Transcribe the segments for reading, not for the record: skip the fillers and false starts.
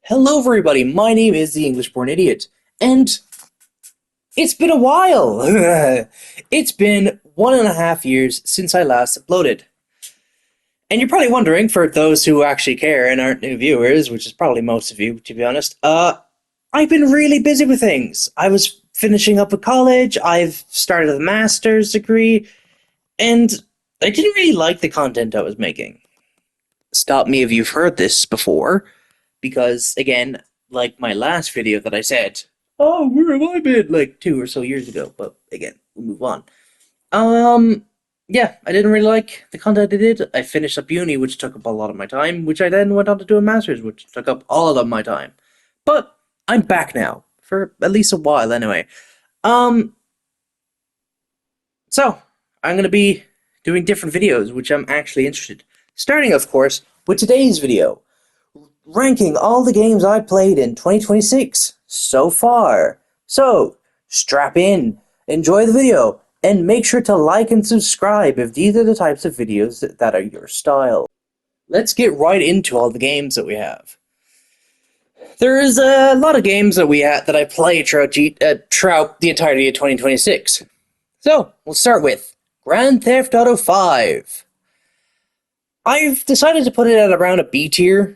Hello, everybody. My name is the English Born Idiot, and it's been a while. It's been 1.5 years since I last uploaded. And you're probably wondering, for those who actually care and aren't new viewers, which is probably most of you, to be honest, I've been really busy with things. I was finishing up with college, I've started a master's degree, and I didn't really like the content I was making. Stop me if you've heard this before, because again, like my last video that I said, oh, where have I been? Like 2 or so years ago. But again, we'll move on. Um, yeah, I didn't really like the content I did. I finished up uni, which took up a lot of my time, which I then went on to do a master's, which took up all of my time. But I'm back now for at least a while, anyway. Um, so I'm gonna be doing different videos, which I'm actually interested. Starting, of course, with today's video ranking all the games I played in 2026 so far. So, strap in, enjoy the video, and make sure to like and subscribe if these are the types of videos that are your style. Let's get right into all the games that we have. There's a lot of games that I play throughout the entirety of 2026. So, we'll start with Grand Theft Auto 5. I've decided to put it at around a B tier,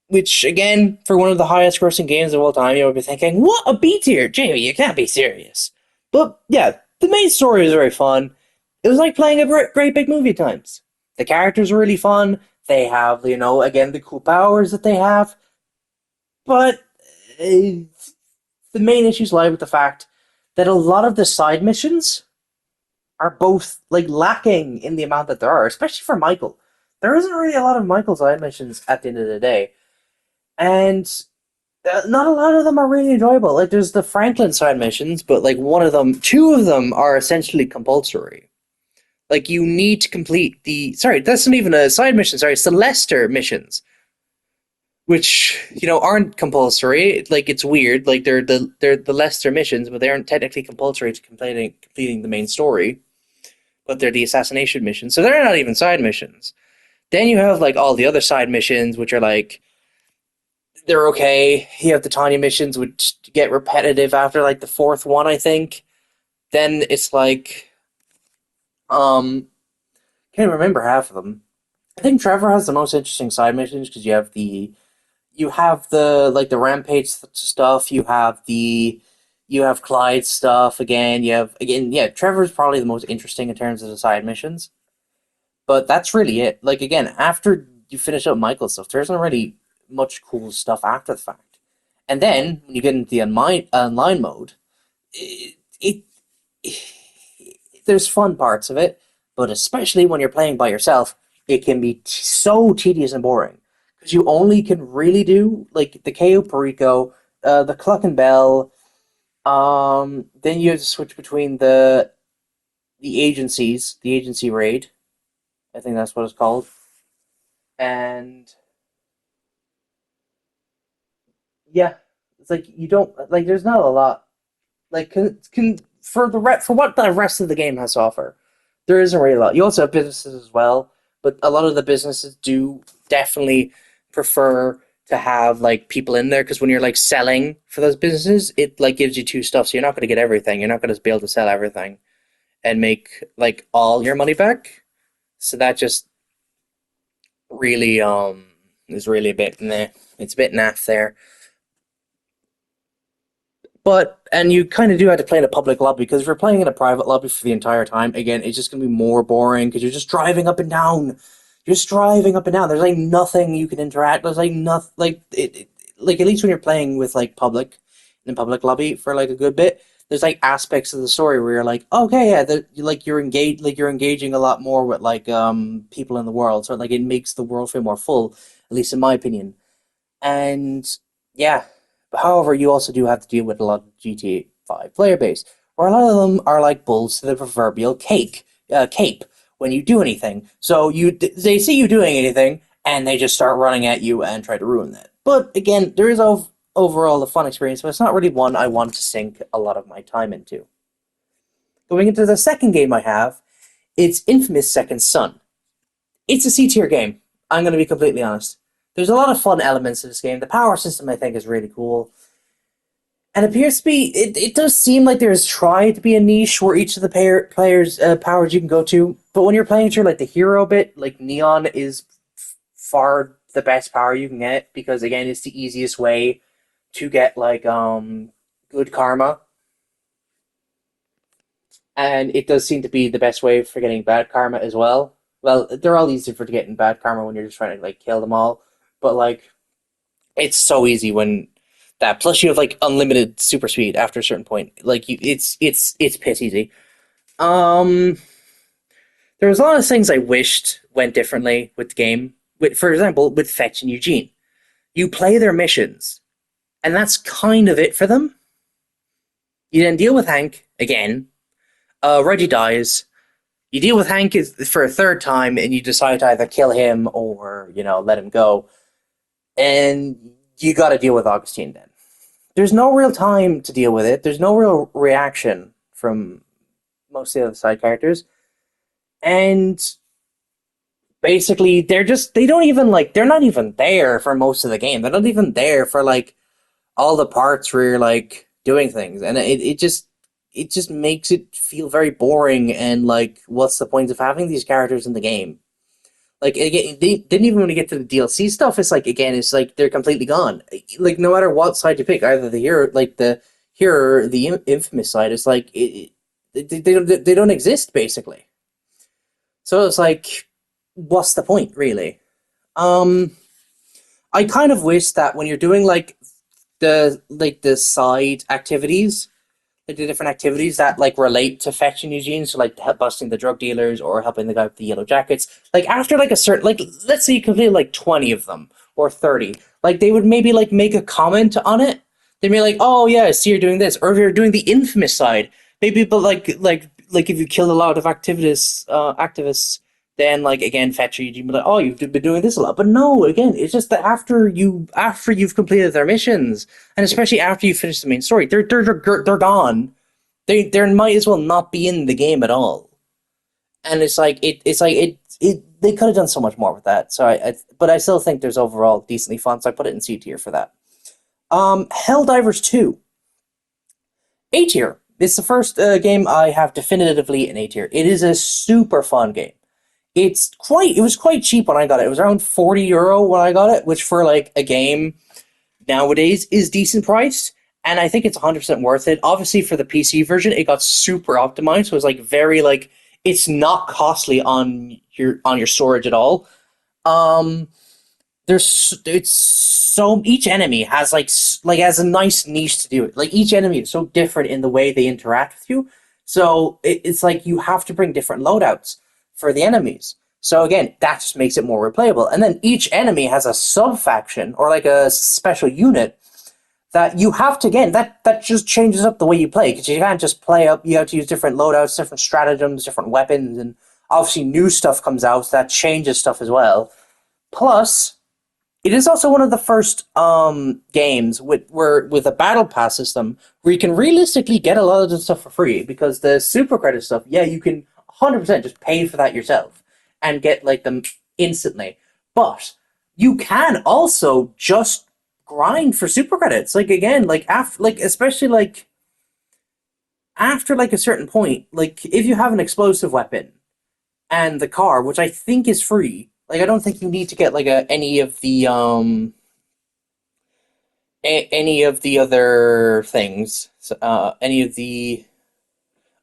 which, again, for one of the highest grossing games of all time, you would be thinking, what, a B tier? Jamie, you can't be serious. But, yeah, the main story was very fun. It was like playing a great big movie at times. The characters are really fun. They have, again, the cool powers that they have. But the main issues lie with the fact that a lot of the side missions are both, lacking in the amount that there are, especially for Michael. There isn't really a lot of Michael side missions at the end of the day. And not a lot of them are really enjoyable. Like, there's the Franklin side missions, but two of them are essentially compulsory. Like, you need to complete that's not even a side mission, it's the Lester missions, which, aren't compulsory. Like, it's weird. Like, they're the Lester missions, but they aren't technically compulsory to completing the main story. But they're the assassination missions, so they're not even side missions. Then you have, all the other side missions, which are, they're okay. You have the Tanya missions, which get repetitive after the fourth one, I think. Then it's can't remember half of them. I think Trevor has the most interesting side missions because you have the rampage stuff. You have Clyde's stuff again. Trevor's probably the most interesting in terms of the side missions. But that's really it. Like, again, after you finish up Michael's stuff, there isn't really much cool stuff after the fact. And then when you get into the online mode, it there's fun parts of it, but especially when you're playing by yourself, it can be so tedious and boring because you only can really do the Cayo Perico, the Cluck and Bell. Then you have to switch between the agency raid. I think that's what it's called, and yeah, it's you don't there's not a lot for what the rest of the game has to offer. There isn't really a lot. You also have businesses as well, but a lot of the businesses do definitely prefer to have people in there because when you're selling for those businesses, it gives you two stuff, so you're not going to get everything. You're not going to be able to sell everything and make all your money back. So that just really is really a bit nah. It's a bit naff there. And you kind of do have to play in a public lobby because if you're playing in a private lobby for the entire time, again, it's just going to be more boring because you're just driving up and down. You're just driving up and down. There's nothing you can interact. There's nothing at least when you're playing with in a public lobby for a good bit. There's aspects of the story where you're okay, yeah, you're engaged, you're engaging a lot more with people in the world. So it makes the world feel more full, at least in my opinion. And yeah. However, you also do have to deal with a lot of GTA 5 player base, where a lot of them are bulls to the proverbial cape when you do anything. So they see you doing anything, and they just start running at you and try to ruin that. But again, there is overall a fun experience, but it's not really one I want to sink a lot of my time into. Going into the second game I have, it's Infamous Second Son. It's a C tier game. I'm going to be completely honest. There's a lot of fun elements to this game. The power system, I think, is really cool. And it appears to be, it does seem like there's tried to be a niche where each of the players' powers you can go to. But when you're playing through like the hero bit, like Neon is far the best power you can get because again, it's the easiest way to get like good karma, and it does seem to be the best way for getting bad karma as well. Well, they're all easy for getting bad karma when you're just trying to like kill them all, but like it's so easy when that. Plus, you have like unlimited super speed after a certain point. Like it's piss easy. Um, there was a lot of things I wished went differently with the game. With, for example, with Fetch and Eugene, you play their missions, and that's kind of it for them. You then deal with Hank again. Reggie dies. You deal with Hank for a third time, and you decide to either kill him or let him go. And you got to deal with Augustine then. There's no real time to deal with it. There's no real reaction from most of the other side characters, and basically they don't even they're not even there for most of the game. They're not even there for like all the parts where you're like doing things, and it just makes it feel very boring. And like, what's the point of having these characters in the game? Like, again, they didn't even want to get to the DLC stuff. It's like, again, it's like they're completely gone. Like, no matter what side you pick, either the hero or the infamous side, it's like they don't exist basically. So it's like, what's the point, really? Um, I kind of wish that when you're doing the side activities, like the different activities that like relate to Fetch and Eugene, so like help busting the drug dealers or helping the guy with the yellow jackets. Like after like a certain like let's say you complete like 20 of them or 30, like they would maybe like make a comment on it. They'd be like, "Oh yeah, I see you're doing this," or if you're doing the infamous side, maybe but like if you kill a lot of activists, then like again Fetch or Eugene be like, "Oh, you've been doing this a lot," but no, again, it's just that after you've completed their missions, and especially after you finish the main story, they're gone. They might as well not be in the game at all. And it's like they could have done so much more with that. So but I still think there's overall decently fun. So I put it in C tier for that. Helldivers 2, A tier. It's the first game I have definitively in A tier. It is a super fun game. It was quite cheap when I got it. It was around €40 when I got it, which for like a game nowadays is decent priced, and I think it's 100% worth it. Obviously, for the PC version, it got super optimized, so it's like very like it's not costly on your storage at all. Um, it's so each enemy has has a nice niche to do it. Like each enemy is so different in the way they interact with you. So it's like you have to bring different loadouts for the enemies. So again, that just makes it more replayable. And then each enemy has a sub faction or like a special unit that you have to again that just changes up the way you play because you can't just play up. You have to use different loadouts, different stratagems, different weapons, and obviously new stuff comes out that changes stuff as well. Plus, it is also one of the first games with a battle pass system where you can realistically get a lot of the stuff for free because the super credit stuff, yeah, you can 100% just pay for that yourself and get like them instantly. But you can also just grind for super credits. Like again, like after like especially like after like a certain point, like if you have an explosive weapon and the car, which I think is free. Like I don't think you need to get like any of the other things, any of the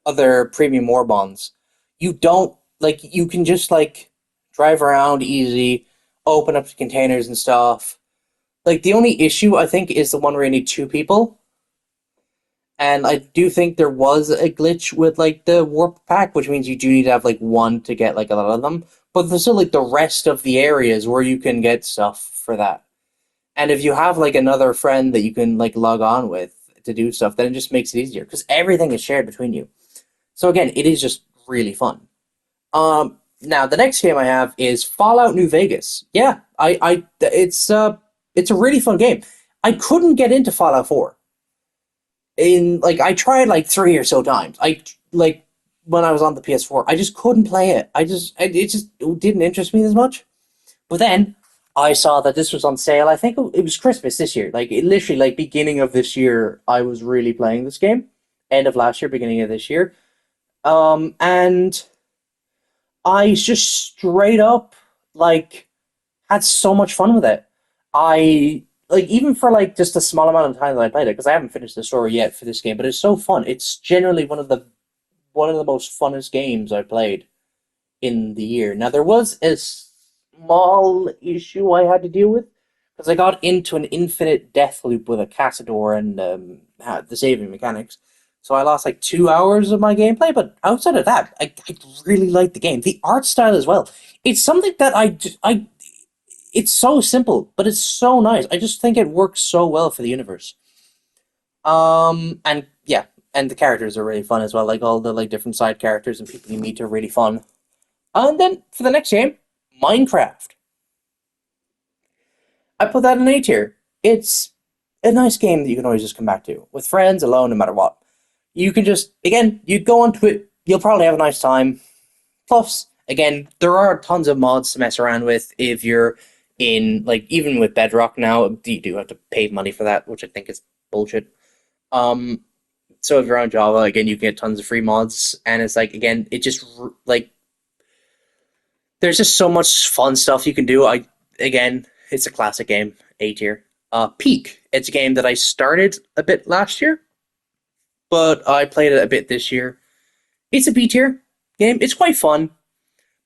other premium war bonds. You don't like you can just like drive around easy, open up the containers and stuff. Like the only issue I think is the one where you need two people. And I do think there was a glitch with like the warp pack, which means you do need to have like one to get like a lot of them. But there's still like the rest of the areas where you can get stuff for that. And if you have like another friend that you can like log on with to do stuff, then it just makes it easier because everything is shared between you. So again, it is just really fun. Now the next game I have is Fallout New Vegas. Yeah, it's a really fun game. I couldn't get into Fallout 4. I tried like 3 or so times. I like when I was on the PS4, I just couldn't play it. It just didn't interest me as much. But then I saw that this was on sale. I think it was Christmas this year. Like it literally, like beginning of this year, I was really playing this game. End of last year, beginning of this year. And I just straight up like had so much fun with it. I like even for like just a small amount of time that I played it because I haven't finished the story yet for this game, but it's so fun. It's generally one of the most funnest games I played in the year. Now there was a small issue I had to deal with because I got into an infinite death loop with a Cassador and the saving mechanics. So I lost like 2 hours of my gameplay, but outside of that, I really liked the game. The art style as well. It's something that it's so simple, but it's so nice. I just think it works so well for the universe. And yeah, and the characters are really fun as well. Like all the like different side characters and people you meet are really fun. And then for the next game, Minecraft. I put that in A tier. It's a nice game that you can always just come back to with friends, alone, no matter what. You can just again, you go onto it. You'll probably have a nice time. Plus, again, there are tons of mods to mess around with if you're in like even with Bedrock now, you do have to pay money for that, which I think is bullshit. Um, so if you're on Java, again, you can get tons of free mods, and it's like again, it just like there's just so much fun stuff you can do. Again, it's a classic game, A tier. Peak. It's a game that I started a bit last year, but I played it a bit this year. It's a B tier game. It's quite fun,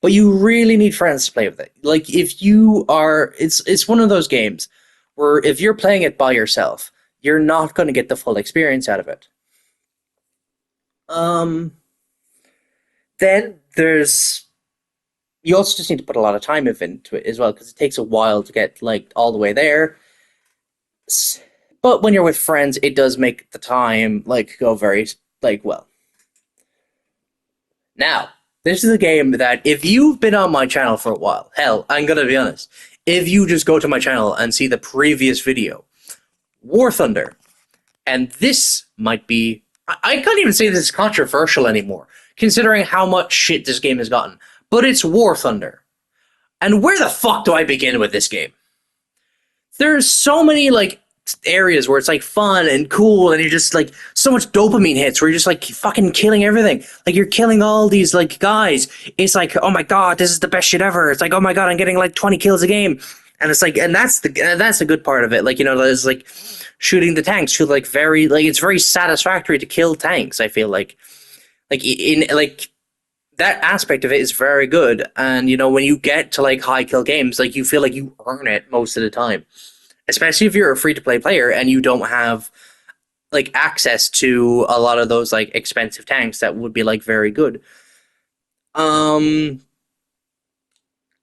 but you really need friends to play with it. Like if you are, it's one of those games where if you're playing it by yourself, you're not going to get the full experience out of it. Um, then there's you also just need to put a lot of time into it as well because it takes a while to get like all the way there. But when you're with friends, it does make the time like go very like well. Now, this is a game that if you've been on my channel for a while, hell, I'm gonna be honest. If you just go to my channel and see the previous video, War Thunder, and this might be I can't even say this is controversial anymore, considering how much shit this game has gotten. But it's War Thunder. And where the fuck do I begin with this game? There's so many like areas where it's like fun and cool and you're just like so much dopamine hits where you're just like fucking killing everything. Like you're killing all these like guys. It's like, oh my god, this is the best shit ever. It's like, oh my god, I'm getting like 20 kills a game. And it's like, and that's the good part of it. Like, you know, there's like shooting the tanks feel like very like it's very satisfactory to kill tanks, I feel like in like that aspect of it is very good. And you know, when you get to like high kill games, like you feel like you earn it most of the time. Especially if you're a free to play player and you don't have like access to a lot of those like expensive tanks that would be like very good. Um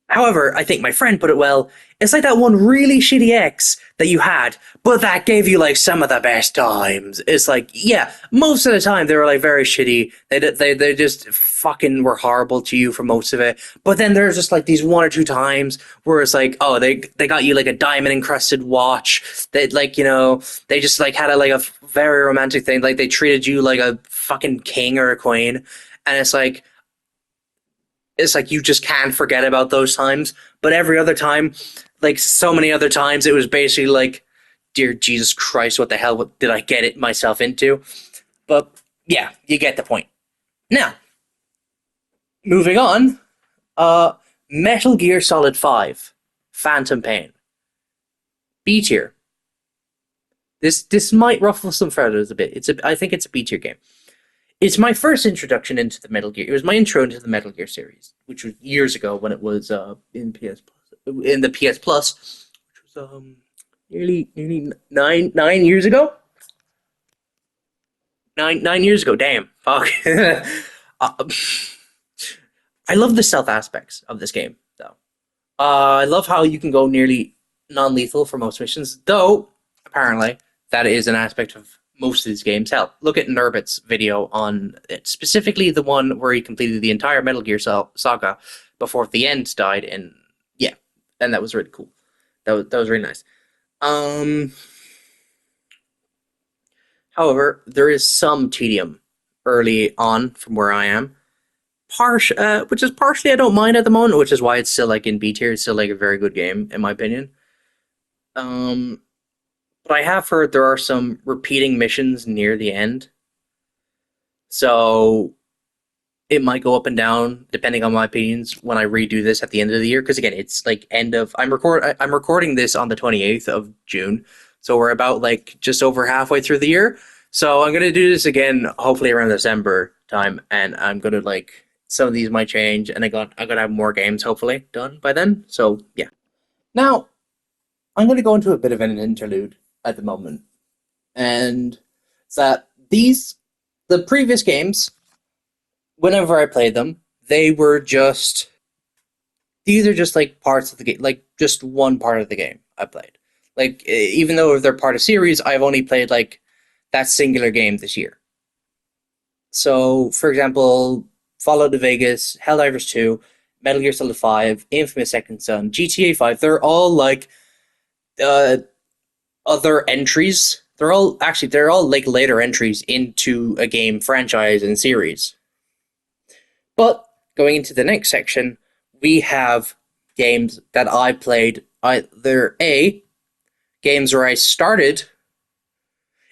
However, I think my friend put it well. It's like that one really shitty X that you had, but that gave you like some of the best times. It's like, yeah, most of the time they were like very shitty. They just fucking were horrible to you for most of it. But then there's just like these one or two times where it's like, oh, they got you like a diamond encrusted watch. They like, you know, they just like had a like a very romantic thing. Like they treated you like a fucking king or a queen, and it's like you just can't forget about those times. But every other time, like so many other times, it was basically like, dear Jesus Christ, what the hell did I get it myself into? But yeah, you get the point. Now, moving on, uh, Metal Gear Solid 5, Phantom Pain, B tier. This might ruffle some feathers a bit. I think it's a B tier game. It's my first introduction into the Metal Gear. It was my intro into the Metal Gear series, which was years ago when it was in PS Plus, in the PS Plus, which was nearly nine years ago. Nine years ago. Damn, fuck. uh, I love the stealth aspects of this game, though. I love how you can go nearly non-lethal for most missions, though apparently that is an aspect of most of these games. Hell, look at Nurbit's video on it, specifically the one where he completed the entire Metal Gear saga before the end died, and yeah, and that was really cool. That was really nice. Um, However, there is some tedium early on from where I am. which is partially I don't mind at the moment, which is why it's still like in B tier. It's still like a very good game in my opinion. Um, but I have heard there are some repeating missions near the end, so it might go up and down depending on my opinions when I redo this at the end of the year. Because again, it's like end of I'm recording this on the 28th of June, so we're about like just over halfway through the year. So I'm gonna do this again, hopefully around December time, and I'm gonna like some of these might change, and I'm gonna have more games hopefully done by then. So yeah. Now I'm gonna go into a bit of an interlude at the moment, and it's that the previous games, whenever I played them, they were just these are just like parts of the game, like just one part of the game I played. Like even though they're part of series, I've only played like that singular game this year. So, for example, Fallout New Vegas, Helldivers 2, Metal Gear Solid 5, Infamous Second Son, GTA 5, they're all like uh, other entries. They're all like later entries into a game franchise and series. But going into the next section, we have games that I played. They're games where I started.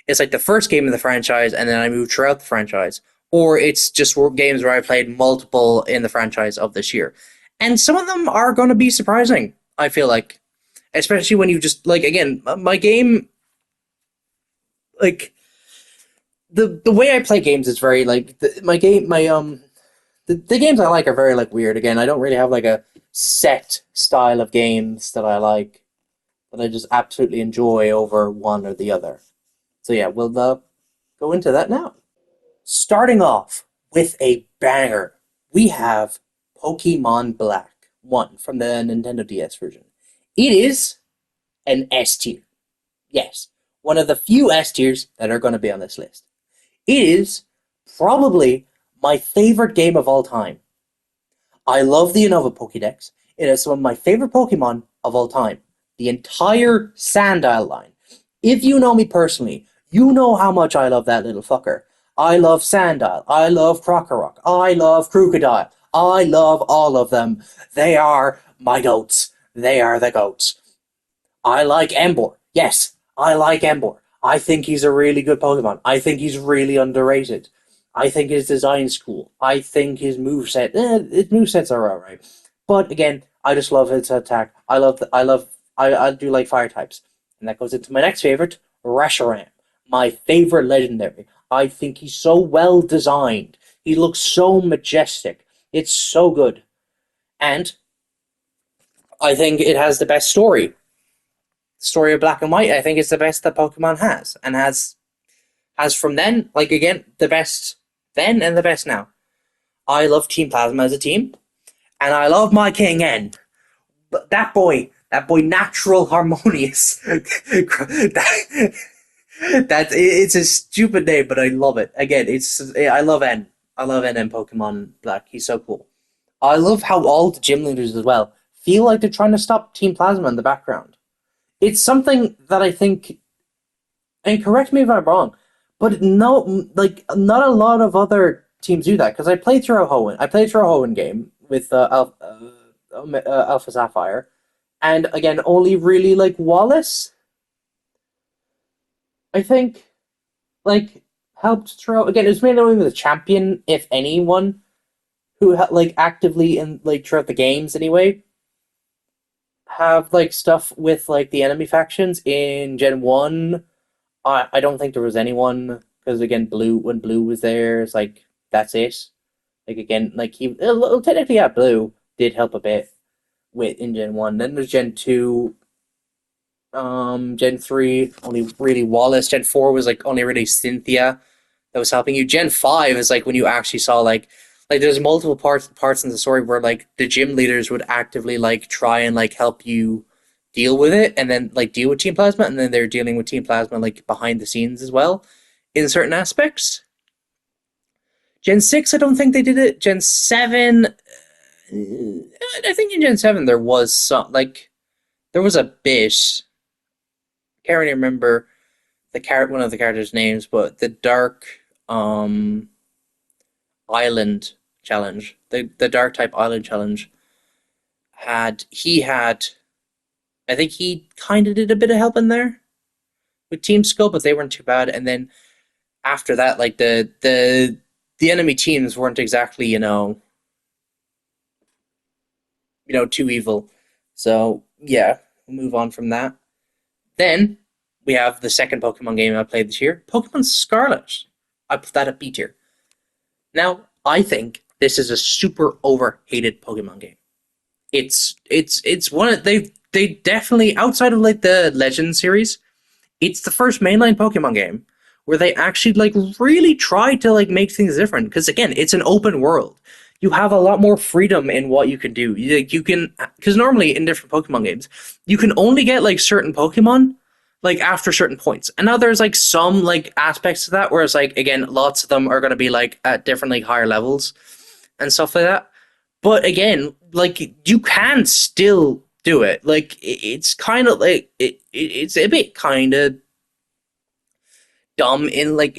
It's like the first game in the franchise, and then I moved throughout the franchise, or it's just games where I played multiple in the franchise of this year, and some of them are going to be surprising. I feel like, especially when you just like again, my game, like the way I play games is very like my game, my the games I like are very like weird. Again, I don't really have like a set style of games that I like that I just absolutely enjoy over one or the other. So yeah, we'll go into that now. Starting off with a banger, we have Pokemon Black 1 from the Nintendo DS version. It is an S tier. Yes, one of the few S tiers that are going to be on this list. It is probably my favorite game of all time. I love the Unova Pokédex. It is some of my favorite Pokemon of all time. The entire Sandile line. If you know me personally, you know how much I love that little fucker. I love Sandile. I love Krokorok. I love Krookodile. I love all of them. They are my goats. They are the goats. I like Emboar. Yes, I like Emboar. I think he's a really good Pokemon. I think he's really underrated. I think his design's cool. I think his his movesets are alright. But again, I just love his attack. I do like fire types. And that goes into my next favorite, Reshiram. My favorite legendary. I think he's so well designed. He looks so majestic. It's so good. And I think it has the best story of Black and White. I think it's the best that Pokemon has, and has from then, like again, the best then and the best now. I love Team Plasma as a team, and I love my King N. But that boy, natural harmonious. It's a stupid name, but I love it. Again, I love N. I love N in Pokemon Black. He's so cool. I love how all the gym leaders as well feel like they're trying to stop Team Plasma in the background. It's something that I think, and correct me if I'm wrong, but no, like not a lot of other teams do that. Because I played through a Hoenn, game with Alpha Sapphire, and again, only really like Wallace, I think, like helped throw. Again, it was mainly only the champion, if anyone, who like actively in like throughout the games anyway have like stuff with like the enemy factions in Gen 1. I don't think there was anyone because again, when Blue was there, it's like that's it. Like again, like technically, yeah, Blue did help a bit with in Gen 1. Then there's Gen 2, Gen 3, only really Wallace. Gen 4 was like only really Cynthia that was helping you. Gen 5 is like when you actually saw like there's multiple parts in the story where like the gym leaders would actively like try and like help you deal with it, and then like deal with Team Plasma, and then they're dealing with Team Plasma like behind the scenes as well in certain aspects. Gen 6, I don't think they did it. Gen 7, I think in Gen 7 there was some like there was a bit. Can't really remember one of the characters' names, but the Dark um Island challenge, the Dark type Island challenge, had I think he kind of did a bit of help in there with Team Skull, but they weren't too bad. And then after that, like the enemy teams weren't exactly too evil. So yeah, we'll move on from that. Then we have the second Pokemon game I played this year, Pokemon Scarlet. I put that at B tier. Now I think this is a super overhated Pokemon game. It's one of they definitely, outside of like the Legend series, it's the first mainline Pokemon game where they actually like really try to like make things different. Because again, it's an open world. You have a lot more freedom in what you can do. You can, because normally in different Pokemon games, you can only get like certain Pokemon like after certain points. And now there's like some like aspects to that, whereas like again, lots of them are going to be like at different like higher levels and stuff like that. But again, like you can still do it. Like it's kind of like it's a bit kind of dumb in like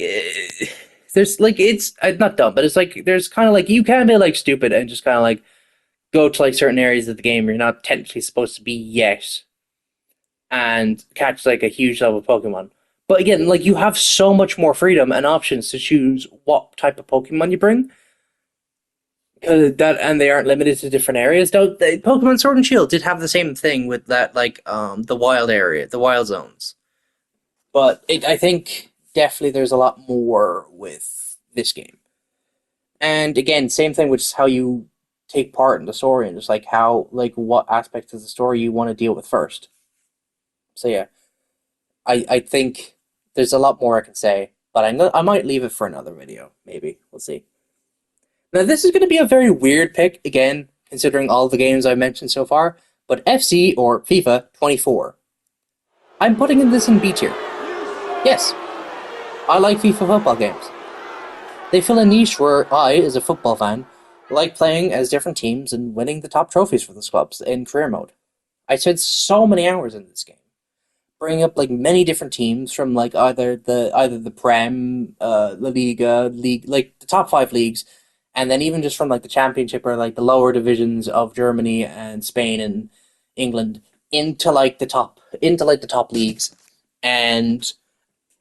there's like it's not dumb, but it's like there's kind of like you can be like stupid and just kind of like go to like certain areas of the game you're not technically supposed to be yet and catch like a huge level of Pokemon. But again, like you have so much more freedom and options to choose what type of Pokemon you bring. That and they aren't limited to different areas. Though Pokemon Sword and Shield did have the same thing with that, like the wild area, the wild zones. But I think definitely there's a lot more with this game. And again, same thing with just how you take part in the story and just like how like what aspects of the story you want to deal with first. So yeah, I think there's a lot more I can say, but I might leave it for another video. Maybe we'll see. Now this is going to be a very weird pick again, considering all the games I've mentioned so far. But FC or FIFA 24. I'm putting this in B tier. Yes, I like FIFA football games. They fill a niche where I, as a football fan, like playing as different teams and winning the top trophies for those clubs in career mode. I spent so many hours in this game, bringing up like many different teams from like either the Prem, La Liga, league, like the top five leagues, and then even just from like the Championship or like the lower divisions of Germany and Spain and England into like the top leagues, and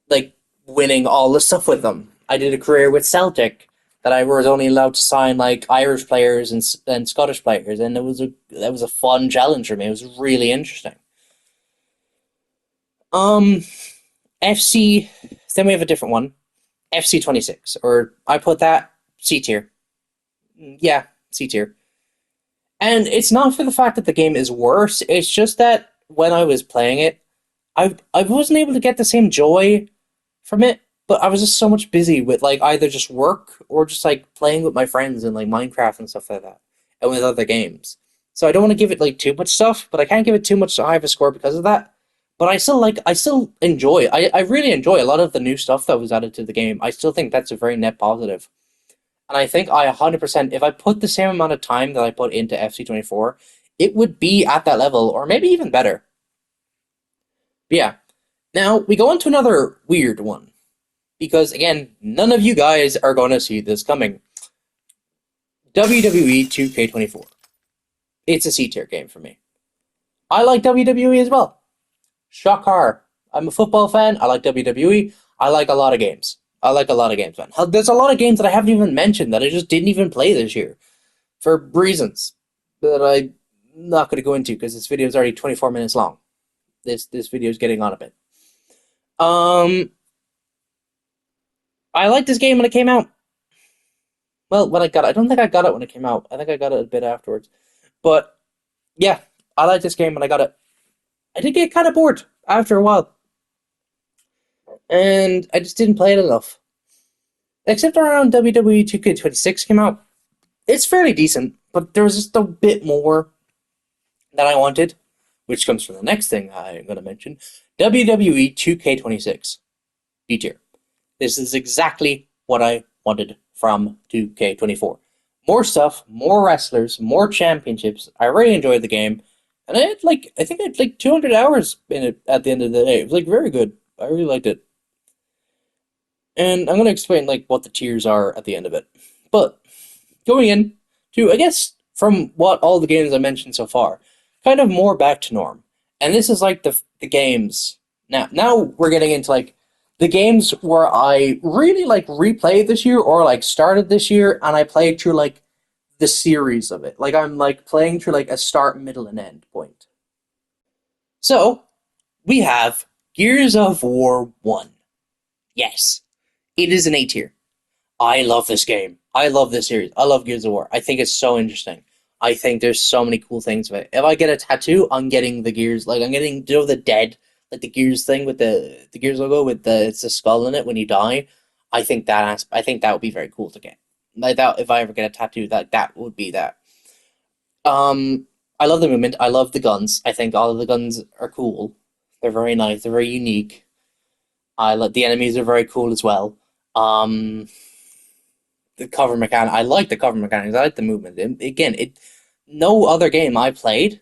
like winning all the stuff with them. I did a career with Celtic that I was only allowed to sign like Irish players and Scottish players, and that was a fun challenge for me. It was really interesting. Um, FC. Then we have a different one, FC 26, or I put that C tier. Yeah, C tier. And it's not for the fact that the game is worse. It's just that when I was playing it, I wasn't able to get the same joy from it, but I was just so much busy with like either just work or just like playing with my friends and like Minecraft and stuff like that, and with other games. So I don't want to give it like too much stuff, but I can't give it too much high of a score because of that. But I still enjoy. I really enjoy a lot of the new stuff that was added to the game. I still think that's a very net positive. And I think I 100%, if I put the same amount of time that I put into FC24, it would be at that level, or maybe even better. But yeah. Now, we go on to another weird one. Because, again, none of you guys are going to see this coming. WWE 2K24. It's a C tier game for me. I like WWE as well. Shocker. I'm a football fan. I like WWE. I like a lot of games. Man. There's a lot of games that I haven't even mentioned that I just didn't even play this year. For reasons that I'm not going to go into because this video is already 24 minutes long. This video is getting on a bit. I liked this game when it came out. Well, when I got it, I don't think I got it when it came out. I think I got it a bit afterwards. But yeah, I liked this game when I got it. I did get kind of bored after a while. And I just didn't play it enough. Except around WWE 2K26 came out. It's fairly decent, but there was just a bit more that I wanted, which comes from the next thing I'm going to mention. WWE 2K26. B tier. This is exactly what I wanted from 2K24. More stuff, more wrestlers, more championships. I really enjoyed the game. And I think I had like 200 hours in it at the end of the day. It was like very good. I really liked it. And I'm going to explain like what the tiers are at the end of it. But going in to, I guess, from what all the games I mentioned so far, kind of more back to norm. And this is like the games now. Now we're getting into like the games where I really like replayed this year or like started this year, and I played through like the series of it. Like I'm like playing through like a start, middle, and end point. So we have Gears of War 1. Yes, it is an A tier. I love this game. I love this series. I love Gears of War. I think it's so interesting. I think there's so many cool things with it. If I get a tattoo, I'm getting the Gears. Like I'm getting, the dead, like the Gears thing with the Gears logo with it's a skull in it when you die. I think that would be very cool to get. Like that, if I ever get a tattoo, that would be that. I love the movement. I love the guns. I think all of the guns are cool. They're very nice. They're very unique. I like the enemies are very cool as well. Um, the cover mechanic. I like the cover mechanics. I like the movement. Again, no other game I played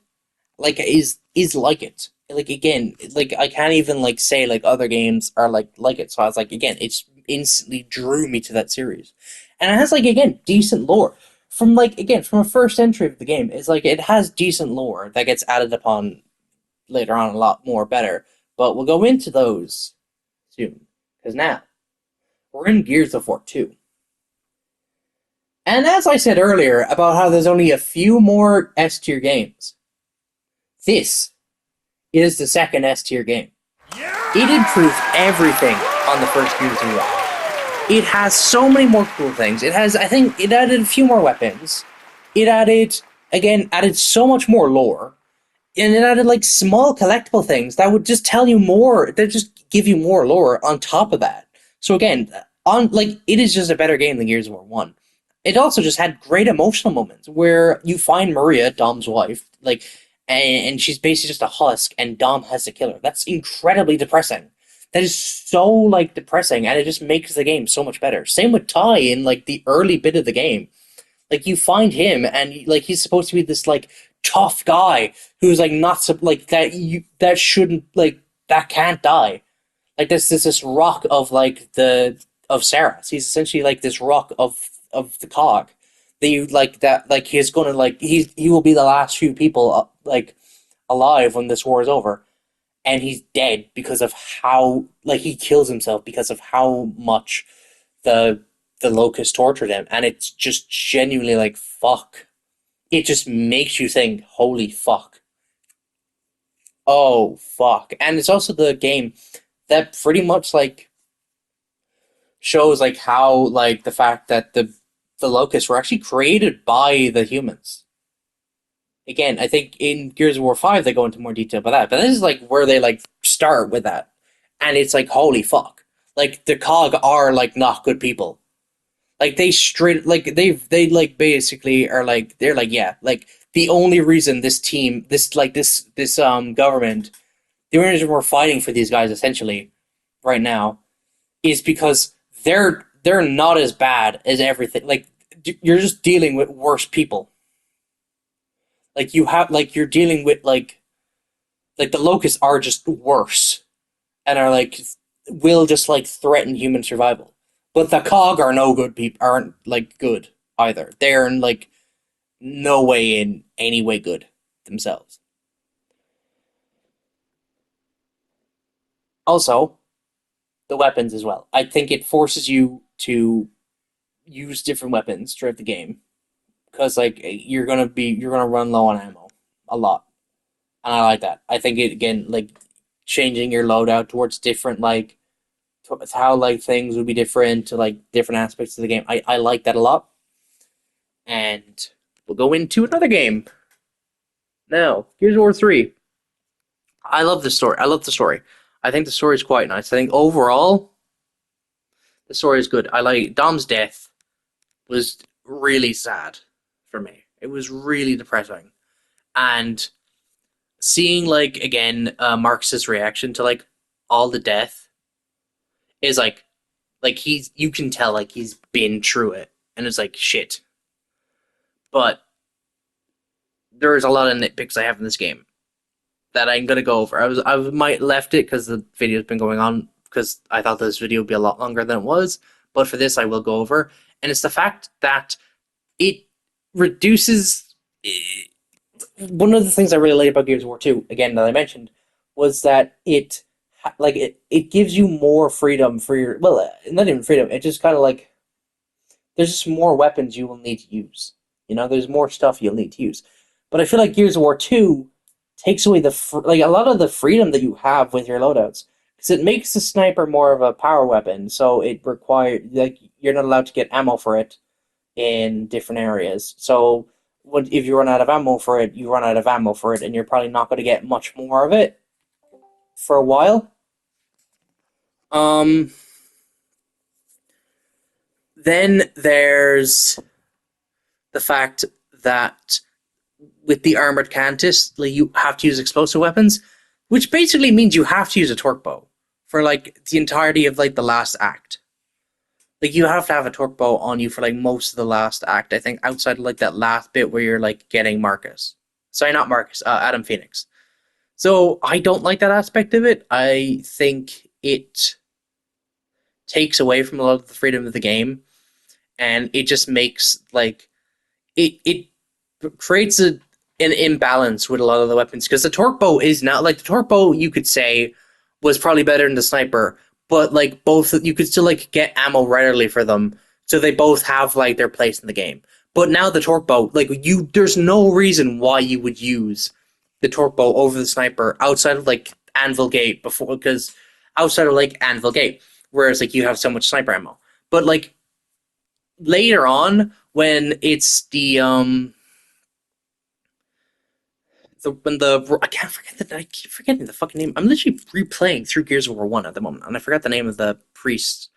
like is like it. Like again, like I can't even like say like other games are like it. So I was like, again, it's instantly drew me to that series, and it has like again decent lore from like again from a first entry of the game. It's like it has decent lore that gets added upon later on a lot more better. But we'll go into those soon because now we're in Gears of War 2. And as I said earlier about how there's only a few more S tier games, this is the second S tier game. It improved everything on the first Gears of War. It has so many more cool things. It has, I think, it added a few more weapons. It added so much more lore. And it added like small collectible things that would just tell you more, that just give you more lore on top of that. So again, it is just a better game than Gears of War 1. It also just had great emotional moments where you find Maria, Dom's wife, like, and she's basically just a husk, and Dom has to kill her. That's incredibly depressing. That is so like depressing, and it just makes the game so much better. Same with Ty in like the early bit of the game. Like you find him, and like he's supposed to be this like tough guy who's like not like that shouldn't like that can't die. Like this rock of like the of Sarah. He's essentially like this rock of the cog that you like that like he's gonna like he will be the last few people like alive when this war is over, and he's dead because of how like he kills himself because of how much the the locust tortured him, and it's just genuinely like fuck. It just makes you think, holy fuck. Oh fuck. And it's also the game that pretty much like shows like how like the fact that the locusts were actually created by the humans. Again, I think in Gears of War 5 they go into more detail about that, but this is like where they like start with that. And it's like holy fuck. Like the COG are like not good people. Like they straight like they like basically are like they're like yeah, like the only reason this team this government the only reason we're fighting for these guys essentially right now is because they're not as bad as everything. Like you're just dealing with worse people. Like you have like you're dealing with like the locusts are just worse and are like will just like threaten human survival. But the COG are no good people aren't like good either. They're in like no way in any way good themselves. Also, the weapons as well. I think it forces you to use different weapons throughout the game because like you're gonna run low on ammo a lot, and I like that. I think it again like changing your loadout towards different like how like things would be different to like different aspects of the game. I like that a lot, and we'll go into another game now. Gears of War 3. I love the story. I love the story. I think the story is quite nice. I think overall the story is good. I like Dom's death was really sad for me. It was really depressing, and seeing like again Marcus's reaction to like all the death is like he's you can tell like he's been through it, and it's like shit. But there's a lot of nitpicks I have in this game that I'm gonna go over. I might left it because the video's been going on because I thought this video would be a lot longer than it was. But for this, I will go over, and it's the fact that it reduces. One of the things I really like about Gears of War 2, again, that I mentioned, was that it gives you more freedom for your, well, not even freedom, it just kind of like, there's just more weapons you will need to use. There's more stuff you'll need to use. But I feel like Gears of War 2 takes away like a lot of the freedom that you have with your loadouts. Because it makes the sniper more of a power weapon, so it requires, like, you're not allowed to get ammo for it in different areas. So if you run out of ammo for it, you run out of ammo for it, and you're probably not going to get much more of it for a while. Um, then there's the fact that with the armored Cantus, like, you have to use explosive weapons, which basically means you have to use a torque bow for like the entirety of like the last act. Like, you have to have a torque bow on you for like most of the last act. I think outside of like that last bit where you're like getting Marcus. Sorry, not Marcus. Adam Phoenix. So I don't like that aspect of it. I think it takes away from a lot of the freedom of the game, and it just makes like it creates an imbalance with a lot of the weapons, because the torque bow is not like the torque bow, you could say, was probably better than the sniper, but like both, you could still like get ammo readily for them, so they both have like their place in the game. But now the torque bow, like, there's no reason why you would use the torque bow over the sniper outside of like Anvil Gate before, because outside of like Anvil Gate, whereas like you have so much sniper ammo. But like later on, when it's I can't forget I keep forgetting the fucking name. I'm literally replaying through Gears of War 1 at the moment, and I forgot the name of the priest.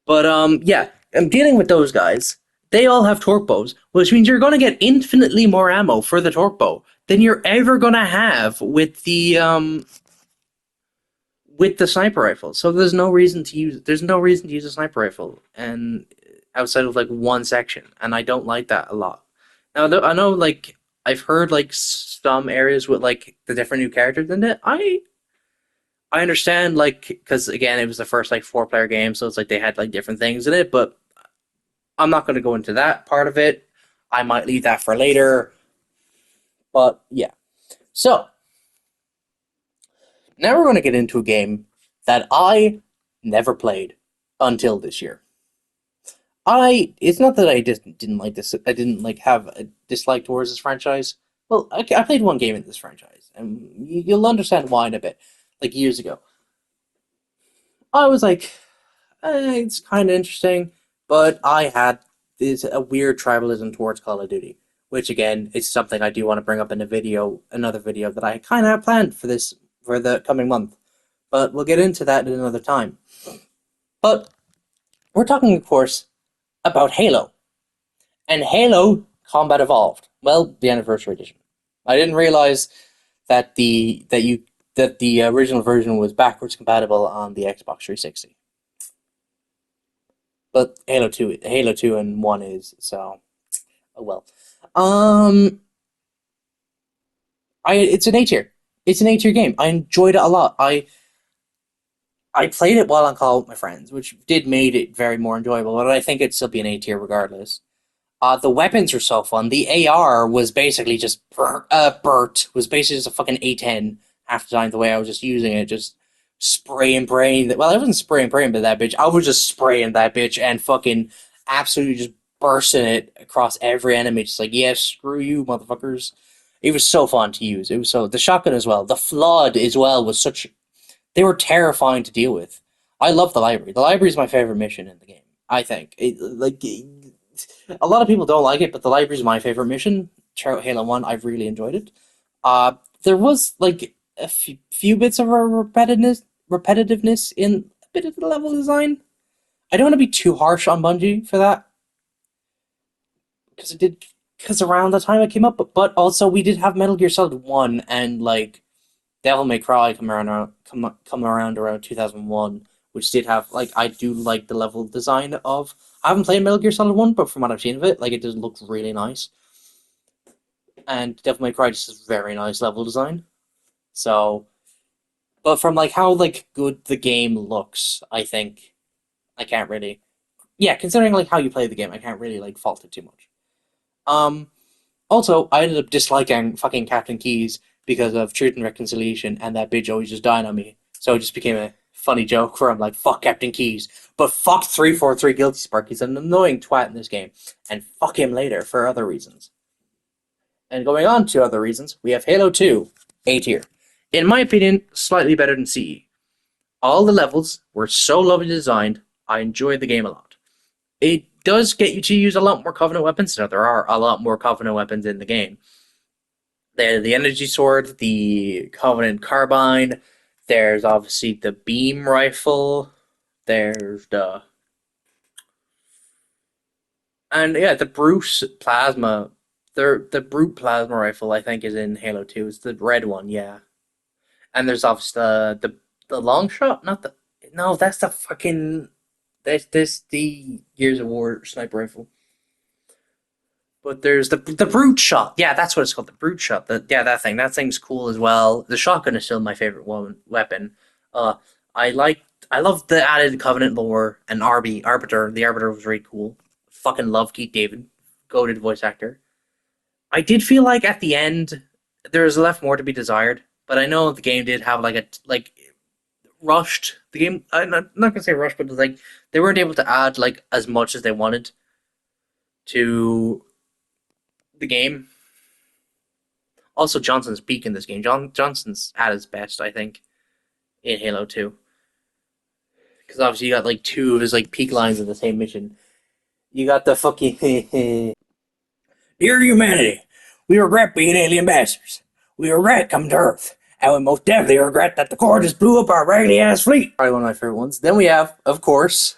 But yeah, I'm dealing with those guys. They all have torque bows, which means you're going to get infinitely more ammo for the torque bow than you're ever going to have with the sniper rifle. So there's no reason to use a sniper rifle, and outside of like one section, and I don't like that a lot. Now I know, like, I've heard like some areas with like the different new characters in it. I understand, like, because again, it was the first like 4-player game, so it's like they had like different things in it, but I'm not going to go into that part of it. I might leave that for later. But yeah. So now we're going to get into a game that I never played until this year. It's not that I just didn't like this. I didn't like have a dislike towards this franchise. Well, I played one game in this franchise, and you'll understand why in a bit. Like, years ago, I was like, it's kind of interesting, but I had a weird tribalism towards Call of Duty, which again is something I do want to bring up in another video that I kind of have planned for the coming month. But we'll get into that at another time. But we're talking, of course, about Halo. And Halo Combat Evolved. Well, the Anniversary Edition. I didn't realize that the original version was backwards compatible on the Xbox 360. But Halo 2 and 1 is, so oh well. It's an A tier. It's an A tier game. I enjoyed it a lot. I played it while on call with my friends, which did made it very more enjoyable, but I think it'd still be an A tier regardless. The weapons were so fun. The AR was basically just Bert was basically just a fucking A10 half the time. The way I was just using it, just spray and praying. Well, I wasn't spraying and praying by that bitch. I was just spraying that bitch and fucking absolutely just bursting it across every enemy. Just like, yes, screw you, motherfuckers. It was so fun to use. It was so, the shotgun as well. The flood as well was such. They were terrifying to deal with. I love the library. The library is my favorite mission in the game. I think a lot of people don't like it, but the library is my favorite mission. Throughout Halo 1, I've really enjoyed it. There was like a few bits of a repetitiveness in a bit of the level design. I don't want to be too harsh on Bungie for that, because around the time it came up, but also we did have Metal Gear Solid 1 and like Devil May Cry come around around 2001, which did have, like, I do like the level design of. I haven't played Metal Gear Solid 1, but from what I've seen of it, like, it does look really nice. And Devil May Cry just has very nice level design. So, but from like how like good the game looks, I think I can't really, yeah, considering like how you play the game, I can't really like fault it too much. Um, Also, I ended up disliking fucking Captain Keys because of Truth and Reconciliation, and that bitch always just died on me. So it just became a funny joke where I'm like, fuck Captain Keys, but fuck 343 Guilty Spark. He's an annoying twat in this game, and fuck him later for other reasons. And going on to other reasons, we have Halo 2, A tier. In my opinion, slightly better than CE. All the levels were so lovely designed, I enjoyed the game a lot. It does get you to use a lot more Covenant weapons. Now, there are a lot more Covenant weapons in the game. There's the Energy Sword, the Covenant Carbine, there's obviously the Beam Rifle, there's the. And yeah, the Bruce Plasma. The Brute Plasma Rifle, I think, is in Halo 2. It's the red one, yeah. And there's obviously the long shot, not the. No, that's the fucking. That's the Gears of War sniper rifle. But there's the brute shot. Yeah, that's what it's called. The brute shot. Yeah, that thing. That thing's cool as well. The shotgun is still my favorite weapon. Uh, I like. I love the added Covenant lore and Arbiter. The Arbiter was really cool. Fucking love Keith David, goated voice actor. I did feel like at the end there's left more to be desired, but I know the game did have like rushed the game. I'm not gonna say rushed, but like they weren't able to add like as much as they wanted to the game. Also, Johnson's peak in this game. Johnson's at his best, I think, in Halo 2. Because obviously you got like two of his like peak lines in the same mission. You got the fucking Dear humanity, we regret being alien bastards. We regret coming to Earth. And we most definitely regret that the Corps just blew up our raggedy ass fleet. Probably one of my favorite ones. Then we have, of course,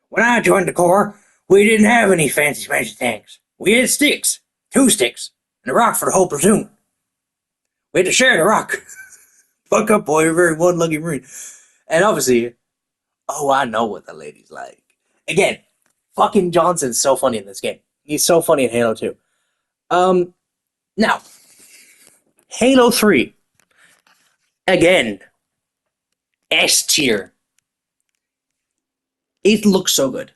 when I joined the Corps, we didn't have any fancy smashy things. We had sticks, 2 sticks, and a rock for the whole platoon. We had to share the rock. Fuck up, boy, you're very one lucky Marine. And obviously, oh, I know what the ladies like. Again, fucking Johnson's so funny in this game. He's so funny in Halo 2. Now, Halo 3. Again, S tier. It looks so good.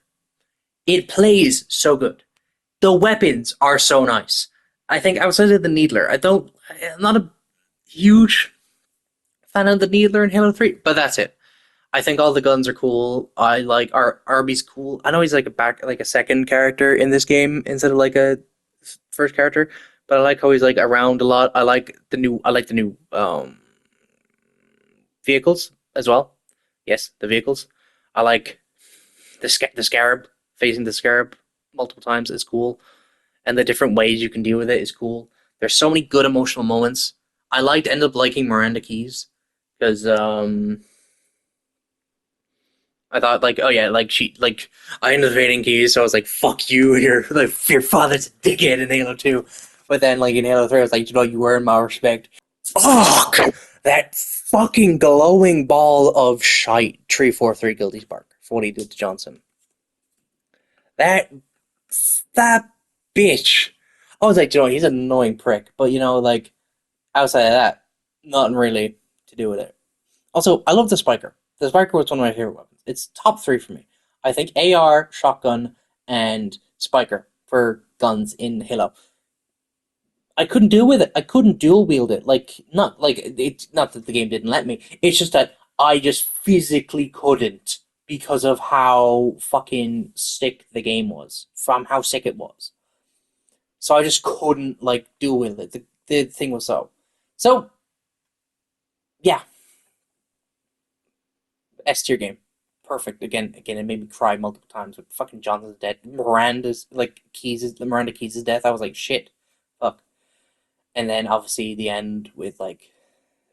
It plays so good. The weapons are so nice. I think outside of the Needler, I'm not a huge fan of the Needler in Halo 3, but that's it. I think all the guns are cool. I like Arby's cool. I know he's like a second character in this game instead of like a first character, but I like how he's like around a lot. I like the new vehicles as well. Yes, the vehicles. I like the scarab facing the scarab multiple times is cool, and the different ways you can deal with it is cool. There's so many good emotional moments. End up liking Miranda Keys because I thought like, oh yeah, like I ended up hating Keys, so I was like, fuck you, your father's a dickhead in Halo 2. But then like in Halo 3, I was like, you earn my respect. Fuck that fucking glowing ball of shite 343 Guilty Spark for what he did to Johnson. That that bitch. I was like, he's an annoying prick, but like outside of that, nothing really to do with it. Also, I love the Spiker. The Spiker was one of my favorite weapons. It's top 3 for me. I think AR, shotgun, and Spiker for guns in Halo. I couldn't deal with it. I couldn't dual wield it. Not that the game didn't let me. It's just that I just physically couldn't because of how fucking sick the game was. From how sick it was. So I just couldn't like dual wield it. The thing was so yeah. S tier game. Perfect. Again, it made me cry multiple times. But fucking Johnson's dead. Miranda Keys' death. I was like, shit, fuck. And then obviously the end with like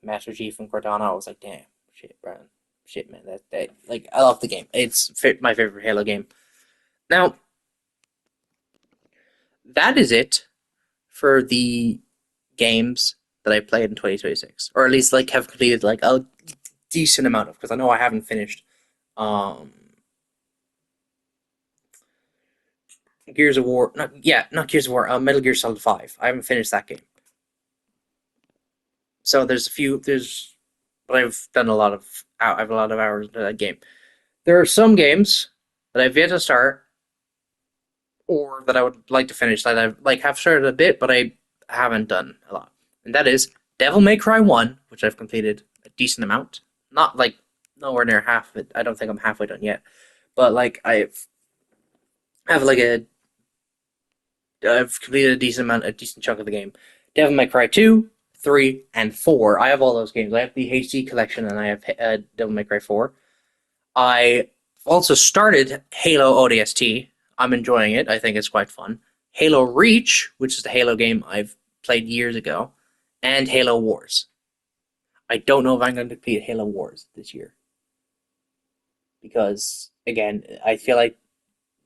Master Chief and Cortana. I was like, damn, shit, Brian, shit, man. That like I love the game. It's my favorite Halo game. Now, that is it for the games that I played in 2026, or at least like have completed like a decent amount of, because I know I haven't finished um Gears of War, not Gears of War, Metal Gear Solid 5. I haven't finished that game. So but I've done I have a lot of hours into that game. There are some games that I've yet to start, or that I would like to finish that I've like have started a bit, but I haven't done a lot. And that is Devil May Cry 1, which I've completed a decent amount. Not like nowhere near half of it. I don't think I'm halfway done yet. But like have like I've completed a decent chunk of the game. Devil May Cry 2, 3, and 4. I have all those games. I have the HD collection and I have Devil May Cry 4. I also started Halo ODST. I'm enjoying it. I think it's quite fun. Halo Reach, which is the Halo game I've played years ago, and Halo Wars. I don't know if I'm going to complete Halo Wars this year. Because, again, I feel like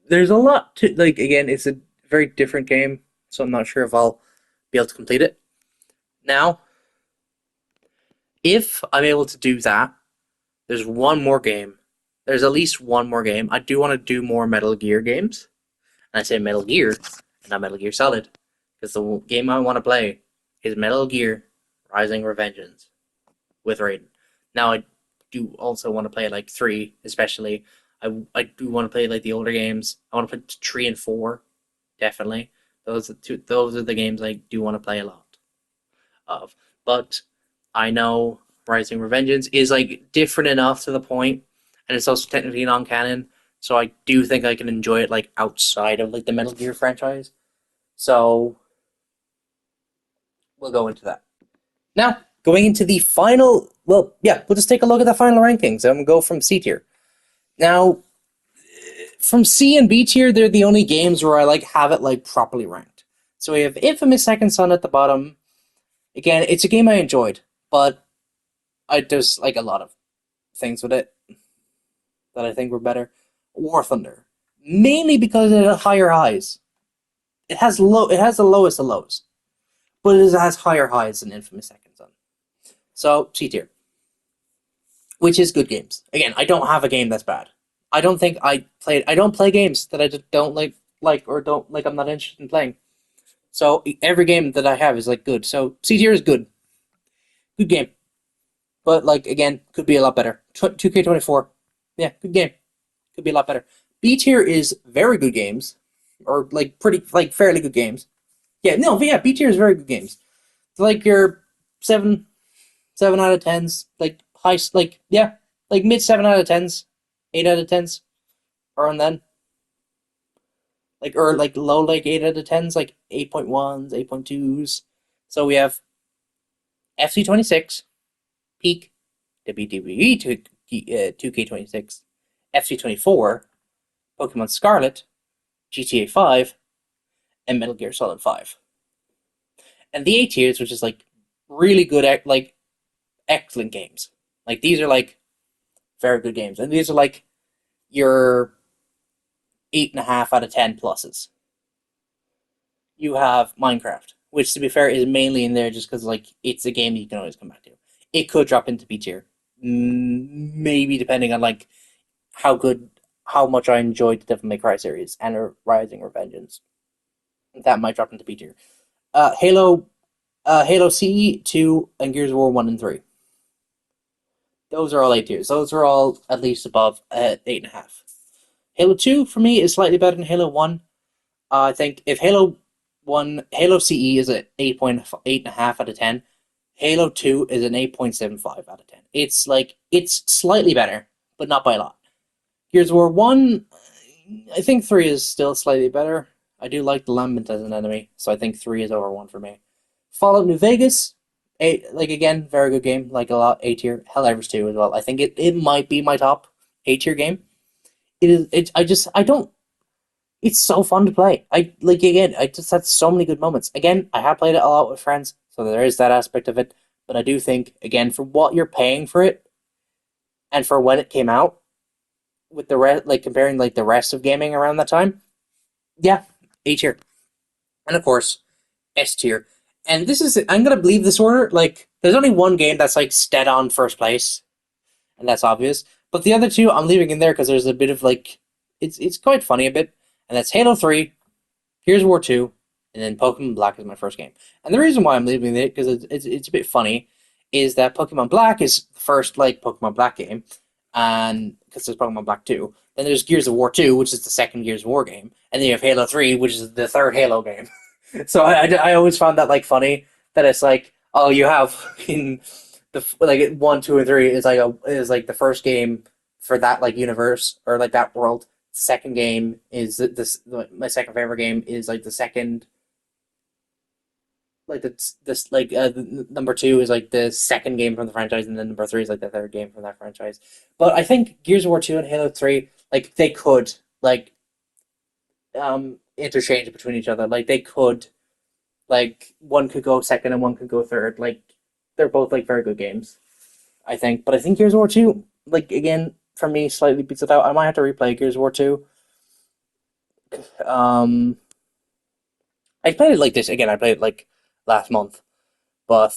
there's a lot to, like, again, it's a very different game, so I'm not sure if I'll be able to complete it. Now, if I'm able to do that, there's one more game. There's at least one more game. I do want to do more Metal Gear games. And I say Metal Gear, and not Metal Gear Solid. Because the game I want to play is Metal Gear Rising Revengeance with Raiden. Now, I do also want to play like 3, especially. I do want to play like the older games. I want to play 3 and 4, definitely. Those are the games I do want to play a lot of. But I know Rising Revengeance is like different enough to the point, and it's also technically non-canon. So I do think I can enjoy it like outside of like the Metal Gear franchise. So we'll go into that. Now, going into the final, well, yeah, we'll just take a look at the final rankings and we'll go from C tier. Now, from C and B tier, they're the only games where I like have it like properly ranked. So we have Infamous Second Son at the bottom. Again, it's a game I enjoyed, but there's like a lot of things with it that I think were better. War Thunder, mainly because it has higher highs. It has the lowest of lows, but it has higher highs than Infamous Second Son. So C tier, which is good games. Again, I don't have a game that's bad. I don't play games that I just don't like or don't like. I'm not interested in playing. So every game that I have is like good. So C tier is good game, but like again, could be a lot better. 2K24, yeah, good game. Could be a lot better. B tier is very good games, or like fairly good games. Yeah, no, but yeah, B tier is very good games. Like your 7 out of 10s, like high, like yeah, like mid 7 out of 10s, 8 out of 10s, around then. Like or like low like 8 out of 10s, like 8.1s, 8.2s. So we have FC26, Peak, WWE 2K26. FC24, Pokemon Scarlet, GTA 5, and Metal Gear Solid 5. And the A tiers, which is like really good, like excellent games. Like these are like very good games, and these are like your 8.5 out of 10 pluses. You have Minecraft, which to be fair is mainly in there just because like it's a game you can always come back to. It could drop into B tier, maybe depending on like how much I enjoyed the Devil May Cry series and Rising Revengeance. That might drop into B tier. Halo CE 2 and Gears of War 1 and 3. Those are all A tiers. Those are all at least above 8.5. Halo 2 for me is slightly better than Halo 1. I think if Halo CE is an 8.5 out of 10, Halo 2 is an 8.75 out of 10. It's slightly better, but not by a lot. Gears of War 1, I think 3 is still slightly better. I do like the Lambent as an enemy, so I think 3 is over 1 for me. Fallout New Vegas, again, very good game, like a lot, A tier. Helldivers 2 as well. I think it might be my top A tier game. It's so fun to play. I just had so many good moments. Again, I have played it a lot with friends, so there is that aspect of it. But I do think, again, for what you're paying for it, and for when it came out, with the rest, like comparing like the rest of gaming around that time, yeah, A tier, and of course S tier. And this is I'm gonna believe this order. Like, there's only one game that's like dead on first place, and that's obvious. But the other two I'm leaving in there because there's a bit of like it's quite funny a bit, and that's Halo 3, Gears of War 2, and then Pokemon Black is my first game. And the reason why I'm leaving it because it's a bit funny is that Pokemon Black is the first like Pokemon Black game. and because there's Pokemon Black 2. Then there's Gears of War 2, which is the second Gears of War game, and then you have Halo 3, which is the third Halo game. So I always found that like funny that it's like, oh, you have in the like 1, 2, and 3 is like the first game for that like universe or like that world. The second game is this my second favorite game is like the second like this like number 2 is like the second game from the franchise, and then number 3 is like the third game from that franchise. But I think Gears of War 2 and Halo 3 like they could like interchange between each other. Like they could like one could go second and one could go third. Like they're both like very good games, I think. But I think Gears of War 2 like again for me slightly beats it out. I might have to replay Gears of War 2. Um I played it like this again. I played it like last month, but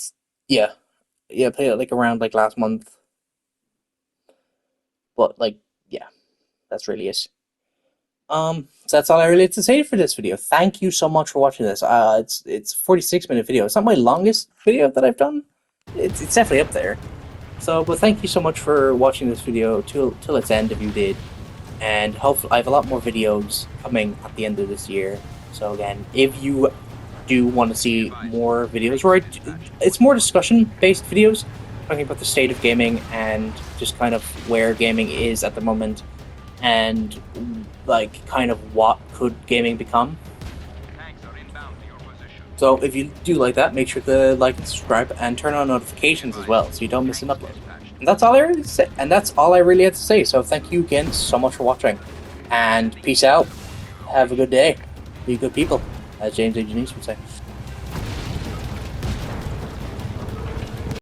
yeah, I played it like around like last month. But like yeah, that's really it. So that's all I really have to say for this video. Thank you so much for watching this. It's 46-minute video. It's not my longest video that I've done. It's definitely up there. So, but thank you so much for watching this video till its end if you did. And hopefully I have a lot more videos coming at the end of this year. So again, if you do want to see more videos where it's more discussion-based videos, talking about the state of gaming and just kind of where gaming is at the moment, and like kind of what could gaming become. So if you do like that, make sure to like and subscribe and turn on notifications as well so you don't miss an upload. And that's all I really say. And that's all I really had to say. So thank you again so much for watching, and peace out. Have a good day. Be good people, as James A. Janice would say.